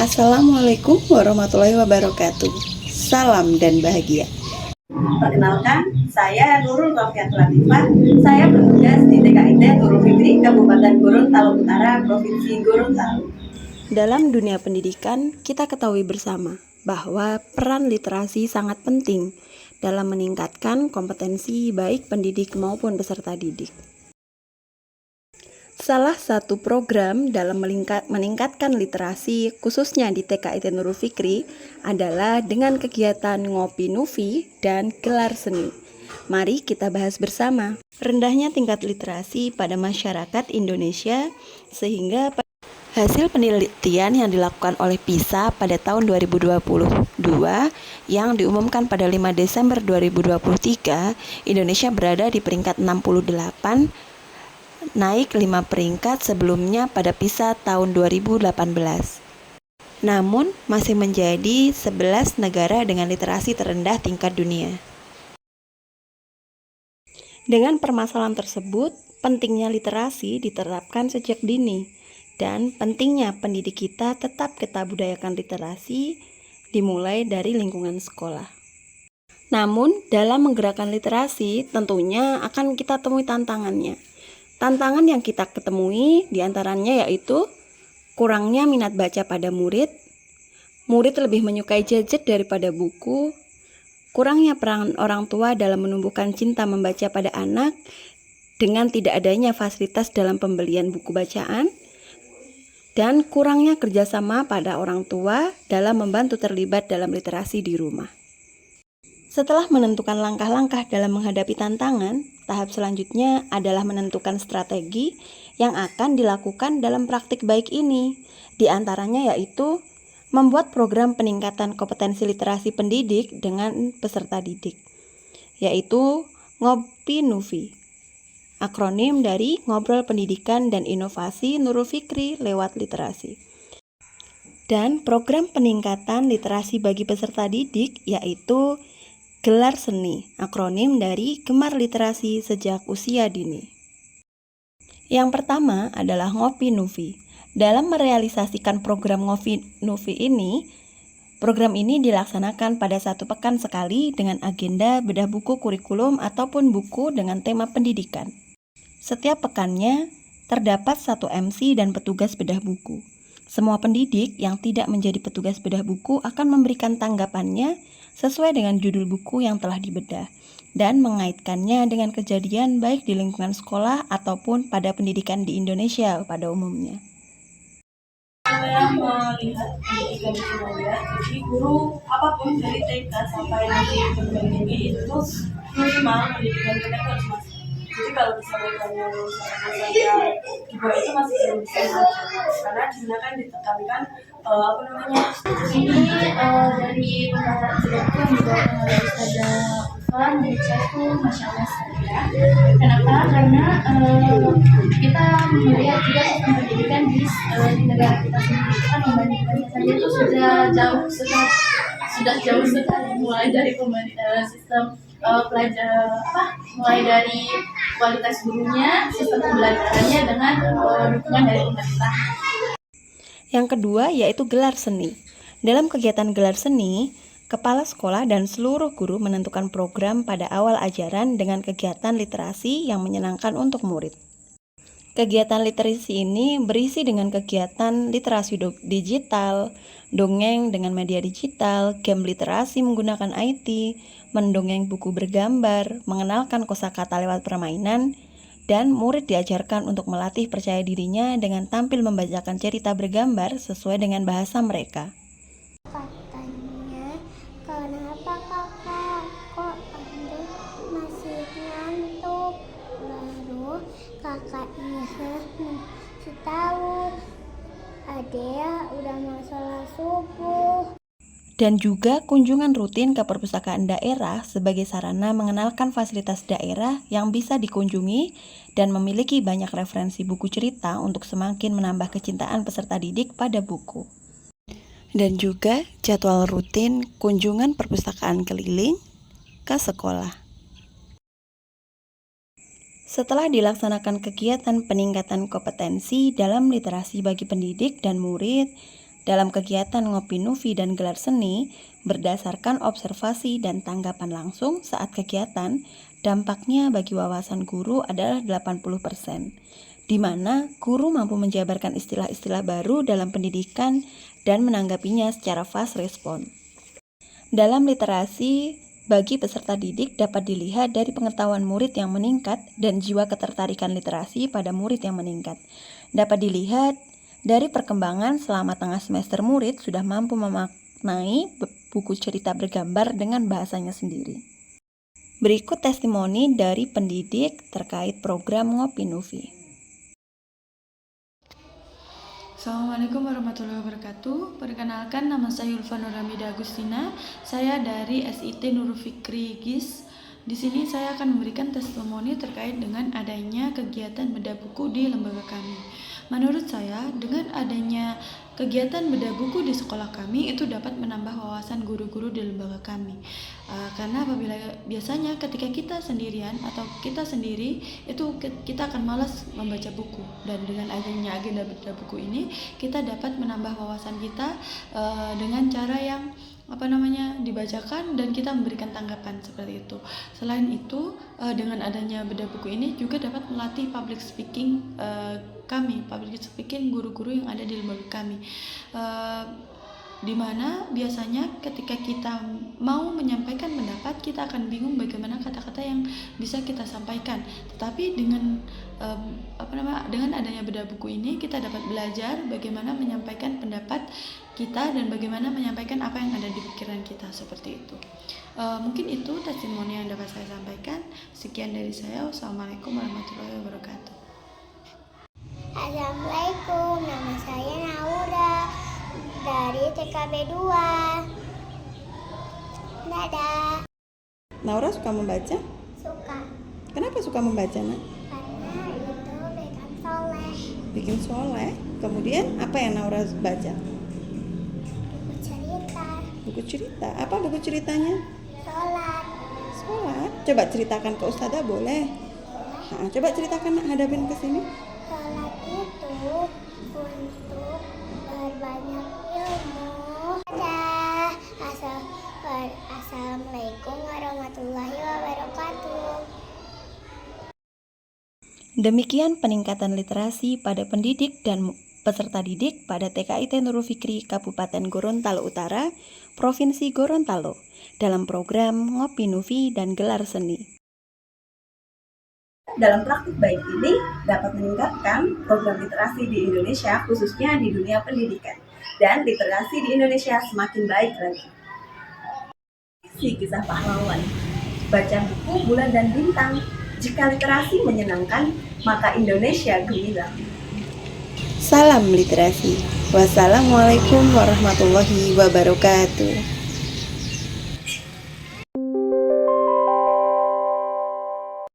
Assalamualaikum warahmatullahi wabarakatuh. Salam dan bahagia. Perkenalkan, saya Nurul Rofiat Latifah. Saya bertugas di TKIT Nurul Fikri, Kabupaten Gorontalo Utara, Provinsi Gorontalo. Dalam dunia pendidikan, kita ketahui bersama bahwa peran literasi sangat penting dalam meningkatkan kompetensi baik pendidik maupun peserta didik. Salah satu program dalam meningkatkan literasi khususnya di TKIT Nurul Fikri adalah dengan kegiatan Ngopi Nufi dan gelar seni. Mari kita bahas bersama. Rendahnya tingkat literasi pada masyarakat Indonesia sehingga hasil penelitian yang dilakukan oleh PISA pada tahun 2022 yang diumumkan pada 5 Desember 2023, Indonesia berada di peringkat 68, naik 5 peringkat sebelumnya pada PISA tahun 2018. Namun, masih menjadi 11 negara dengan literasi terendah tingkat dunia. Dengan permasalahan tersebut, pentingnya literasi diterapkan sejak dini, dan pentingnya pendidik kita tetap kita budayakan literasi dimulai dari lingkungan sekolah. Namun, dalam menggerakkan literasi, tentunya akan kita temui tantangannya. Tantangan yang kita ketemui diantaranya yaitu kurangnya minat baca pada murid lebih menyukai gadget daripada buku, kurangnya peran orang tua dalam menumbuhkan cinta membaca pada anak dengan tidak adanya fasilitas dalam pembelian buku bacaan, dan kurangnya kerjasama pada orang tua dalam membantu terlibat dalam literasi di rumah. Setelah menentukan langkah-langkah dalam menghadapi tantangan, tahap selanjutnya adalah menentukan strategi yang akan dilakukan dalam praktik baik ini. Di antaranya yaitu membuat program peningkatan kompetensi literasi pendidik dengan peserta didik, yaitu Ngopi Nufi, akronim dari Ngobrol Pendidikan dan Inovasi Nurul Fikri lewat Literasi. Dan program peningkatan literasi bagi peserta didik yaitu Gelar Seni, akronim dari Gemar Literasi Sejak Usia Dini. Yang pertama adalah Ngopi Nufi. Dalam merealisasikan program Ngopi Nufi ini, program ini dilaksanakan pada 1 pekan sekali dengan agenda bedah buku kurikulum ataupun buku dengan tema pendidikan. Setiap pekannya terdapat 1 MC dan petugas bedah buku. Semua pendidik yang tidak menjadi petugas bedah buku akan memberikan tanggapannya sesuai dengan judul buku yang telah dibedah dan mengaitkannya dengan kejadian baik di lingkungan sekolah ataupun pada pendidikan di Indonesia pada umumnya. Saya melihat pendidikan di Indonesia, jadi guru apapun dari TK sampai nanti perguruan tinggi itu minimal pendidikan kita harus masuk. Jadi kalau disampaikannya saja di bawah itu masih belum bisa masuk, karena di sana kan ditekankan ini dari pembahasan direktur yang dibawakan oleh Ustazah Ufan, menurut saya itu Masya Allah saja. Kenapa? Karena kita melihat juga sistem pendidikan di negara kita sendiri itu kan membandingkannya saja itu sudah jauh sekali, mulai dari sistem mulai dari kualitas gurunya, sistem pembelajarannya dengan dukungan dari pemerintah. Yang kedua yaitu gelar seni. Dalam kegiatan gelar seni, kepala sekolah dan seluruh guru menentukan program pada awal ajaran dengan kegiatan literasi yang menyenangkan untuk murid. Kegiatan literasi ini berisi dengan kegiatan literasi digital, dongeng dengan media digital, game literasi menggunakan IT, mendongeng buku bergambar, mengenalkan kosakata lewat permainan, dan murid diajarkan untuk melatih percaya dirinya dengan tampil membacakan cerita bergambar sesuai dengan bahasa mereka. Katanya, kenapa kakak kok Anda masih ngantuk? Lalu kakaknya masih tahu Adea udah mau sholat subuh. Dan juga kunjungan rutin ke perpustakaan daerah sebagai sarana mengenalkan fasilitas daerah yang bisa dikunjungi dan memiliki banyak referensi buku cerita untuk semakin menambah kecintaan peserta didik pada buku. Dan juga jadwal rutin kunjungan perpustakaan keliling ke sekolah. Setelah dilaksanakan kegiatan peningkatan kompetensi dalam literasi bagi pendidik dan murid, Dalam kegiatan Ngopi Nuvi dan gelar seni, berdasarkan observasi dan tanggapan langsung saat kegiatan, dampaknya bagi wawasan guru adalah 80%, di mana guru mampu menjabarkan istilah-istilah baru dalam pendidikan dan menanggapinya secara fast respon. Dalam literasi, bagi peserta didik dapat dilihat dari pengetahuan murid yang meningkat dan jiwa ketertarikan literasi pada murid yang meningkat. Dapat dilihat dari perkembangan selama tengah semester murid sudah mampu memaknai buku cerita bergambar dengan bahasanya sendiri. Berikut testimoni dari pendidik terkait program Ngopi Nuvi. Assalamualaikum warahmatullahi wabarakatuh. Perkenalkan, nama saya Ulfa Nuramida Agustina. Saya dari SIT Nurul Fikri GIS. Di sini saya akan memberikan testimoni terkait dengan adanya kegiatan bedah buku di lembaga kami. Menurut saya, dengan adanya kegiatan bedah buku di sekolah kami itu dapat menambah wawasan guru-guru di lembaga kami. Karena apabila biasanya ketika kita sendirian atau kita sendiri itu kita akan malas membaca buku, dan dengan adanya agenda bedah buku ini kita dapat menambah wawasan kita dengan cara yang dibacakan dan kita memberikan tanggapan seperti itu. Selain itu, dengan adanya bedah buku ini juga dapat melatih public speaking guru-guru yang ada di lembaga kami. Di mana biasanya ketika kita mau menyampaikan pendapat, kita akan bingung bagaimana kata-kata yang bisa kita sampaikan. Tetapi dengan dengan adanya bedah buku ini kita dapat belajar bagaimana menyampaikan pendapat kita dan bagaimana menyampaikan apa yang ada di pikiran kita, seperti itu. Mungkin itu testimoni yang dapat saya sampaikan. Sekian dari saya. Wassalamualaikum warahmatullahi wabarakatuh. Assalamualaikum, nama saya Naura dari TKB 2. Dadah. Naura suka membaca? Suka, Kenapa suka membaca, Nak? karena itu bikin soleh. Bikin soleh. Kemudian apa yang Naura baca? Buku cerita, Buku cerita. Apa buku ceritanya? sholat. Sholat. Coba ceritakan ke Ustazah, boleh? Nah, coba ceritakan, Nak, hadapin ke sini. Sholat itu untuk berbanyak ilmu. Dadah. Assalamualaikum warahmatullahi wabarakatuh. Demikian peningkatan literasi pada pendidik dan peserta didik pada TKIT Nurul Fikri Kabupaten Gorontalo Utara, Provinsi Gorontalo, dalam program Ngopi Nuvi dan gelar seni. Dalam praktik baik ini dapat meningkatkan program literasi di Indonesia, khususnya di dunia pendidikan, dan literasi di Indonesia semakin baik lagi. Si kisah pahlawan, baca buku Bulan dan Bintang. Jika literasi menyenangkan, maka Indonesia gemilang. Salam literasi. Wassalamualaikum warahmatullahi wabarakatuh.